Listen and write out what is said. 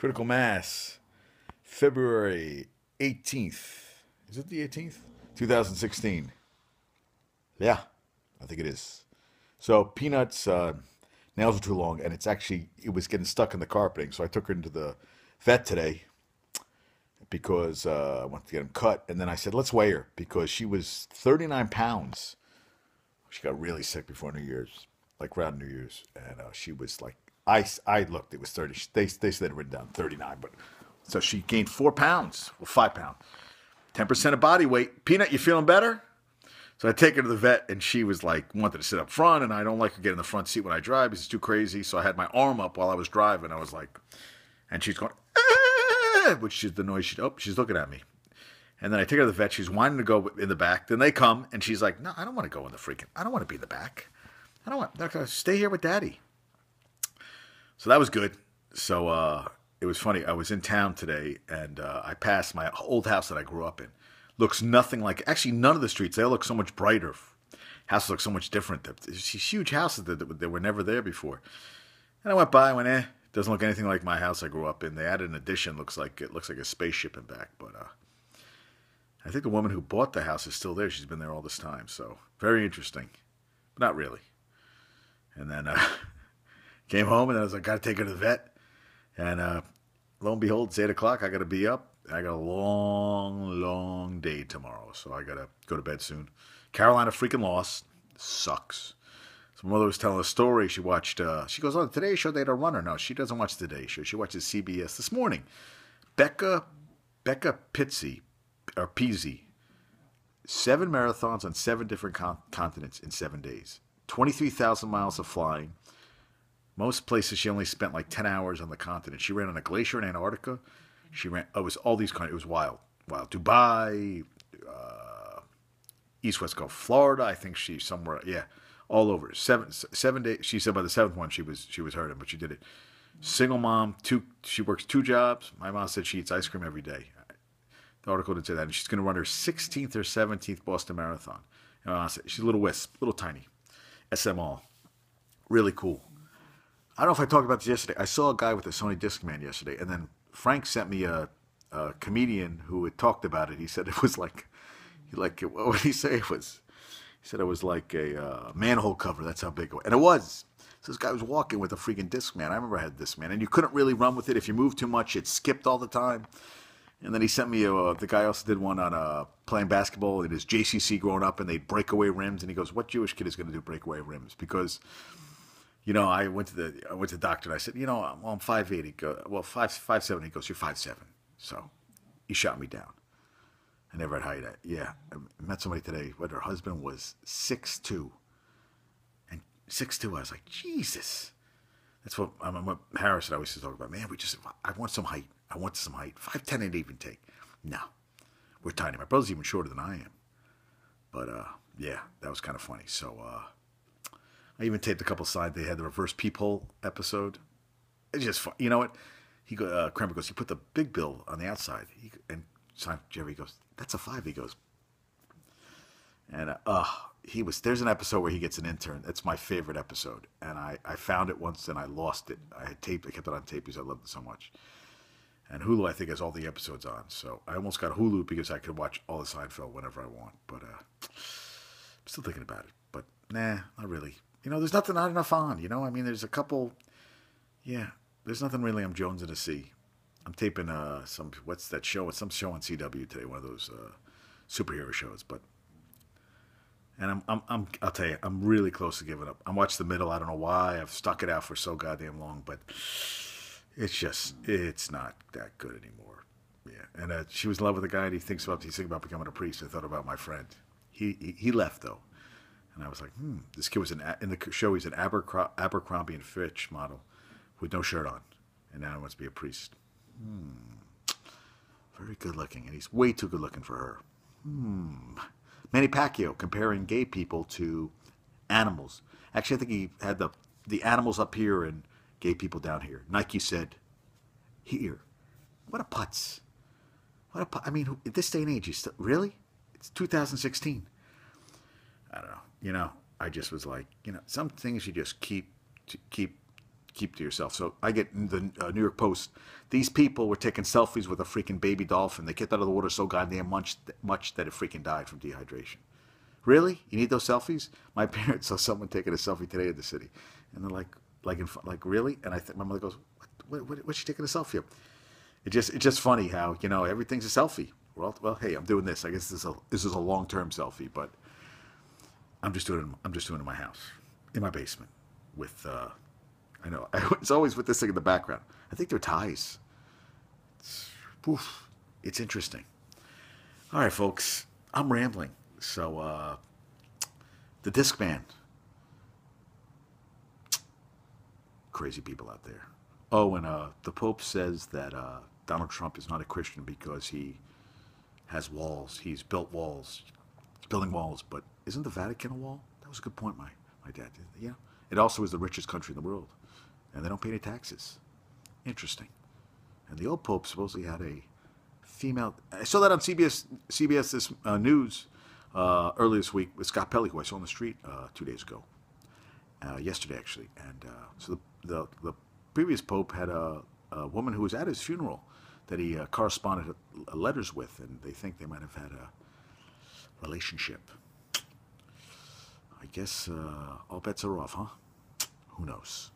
Critical Mass, February 18th. Is it the 18th? 2016. Yeah, I think it is. So, Peanut's nails are too long, and it was getting stuck in the carpeting. So, I took her into the vet today because I wanted to get him cut. And then I said, let's weigh her because she was 39 pounds. She got really sick before New Year's, like around New Year's. And she was like, I looked, it was 30. They said it written down 39, but so she gained 4 pounds, well, 5 pounds, 10% of body weight. Peanut, you feeling better? So I take her to the vet, and she was like, wanted to sit up front, and I don't like to get in the front seat when I drive because it's too crazy. So I had my arm up while I was driving. I was like, and she's going, which is the noise. She's looking at me. And then I take her to the vet. She's wanting to go in the back. Then they come, and she's like, no, I don't want to go in the freaking, I don't want to be in the back. I don't want to stay here with Daddy. So that was good. So it was funny. I was in town today, and I passed my old house that I grew up in. Looks nothing like, actually, none of the streets, they all look so much brighter. Houses look so much different. There's these huge houses that were never there before. And I went by, and went, doesn't look anything like my house I grew up in. They added an addition, looks like a spaceship in back. But I think the woman who bought the house is still there. She's been there all this time. So very interesting. But not really. And then came home, and I was like, got to take her to the vet. And lo and behold, it's 8 o'clock. I got to be up. I got a long, long day tomorrow, so I got to go to bed soon. Carolina freaking lost. Sucks. So my mother was telling a story. She watched, she goes, on the Today Show, they had a runner. No, she doesn't watch the Today Show. She watches CBS this morning. Becca Pizzi, or Pizzi, 7 marathons on 7 different continents in 7 days. 23,000 miles of flying. Most places she only spent like 10 hours on the continent. She ran on a glacier in Antarctica. She ran, it was all these countries. It was wild. Wild. Dubai, East West Coast, Florida. I think she's somewhere, yeah, all over. 7 days. She said by the 7th one she was hurting, but she did it. Single mom, she works 2 jobs. My mom said she eats ice cream every day. The article didn't say that. And she's going to run her 16th or 17th Boston Marathon. She's a little wisp, little tiny. SML. Really cool. I don't know if I talked about this yesterday. I saw a guy with a Sony Discman yesterday, and then Frank sent me a comedian who had talked about it. He said it was like what would he say it was? He said it was like a manhole cover. That's how big it was. And it was. So this guy was walking with a freaking Discman. I remember I had Discman, and you couldn't really run with it. If you moved too much, it skipped all the time. And then he sent me, the guy also did one on playing basketball in his JCC growing up, and they'd break away rims. And he goes, what Jewish kid is going to do breakaway rims? Because I went to the doctor, and I said, I'm 5'8". He goes, well, 5'7". He goes, you're 5'7". So he shot me down. I never had height. Yeah, I met somebody today, but her husband was 6'2". And 6'2", I was like, Jesus. That's what Harris and I used to talk about. Man, I want some height. I want some height. 5'10" ain't even take. No, we're tiny. My brother's even shorter than I am. But, yeah, that was kind of funny. So, I even taped a couple sides. They had the reverse peephole episode. It's just fun. You know what? Kramer goes, he put the big bill on the outside. Jerry goes, that's a 5. He goes, and there's an episode where he gets an intern. That's my favorite episode. And I found it once and I lost it. I kept it on tape because I loved it so much. And Hulu, I think, has all the episodes on. So I almost got Hulu because I could watch all the Seinfeld whenever I want. But I'm still thinking about it. But nah, not really. There's not enough on, I mean, there's a couple, there's nothing really I'm jonesing to see. I'm taping what's that show? It's some show on CW today, one of those superhero shows, and I'll tell you, I'm really close to giving up. I watched the middle, I don't know why, I've stuck it out for so goddamn long, but it's not that good anymore. Yeah, and she was in love with a guy, and he's thinking about becoming a priest. I thought about my friend. He left, though. And I was like, this kid was in the show. He's an Abercrombie and Fitch model with no shirt on, and now he wants to be a priest. Very good looking, and he's way too good looking for her. Manny Pacquiao comparing gay people to animals. Actually, I think he had the animals up here and gay people down here. Nike said, "Here, what a putz! I mean, at this day and age, really? It's 2016." I don't know. I just was like, some things you just keep keep to yourself. So I get in the New York Post. These people were taking selfies with a freaking baby dolphin. They kept out of the water so goddamn much that it freaking died from dehydration. Really? You need those selfies? My parents saw someone taking a selfie today in the city, and they're like really? And my mother goes, what's she taking a selfie of? It's just funny how everything's a selfie. Well, hey, I'm doing this. I guess this is a long-term selfie, but I'm just doing it in my house, in my basement, with I know it's always with this thing in the background. I think they're ties. It's interesting. All right, folks, I'm rambling. So the Discman, crazy people out there. Oh, and the Pope says that Donald Trump is not a Christian because he has walls. He's built walls. He's building walls. But isn't the Vatican a wall? That was a good point, my dad did. Yeah. It also is the richest country in the world. And they don't pay any taxes. Interesting. And the old Pope supposedly had a female. I saw that on CBS this news earlier this week with Scott Pelley, who I saw on the street 2 days ago. Yesterday, actually. And so the previous Pope had a woman who was at his funeral that he corresponded letters with, and they think they might have had a relationship. I guess all bets are off, huh? Who knows?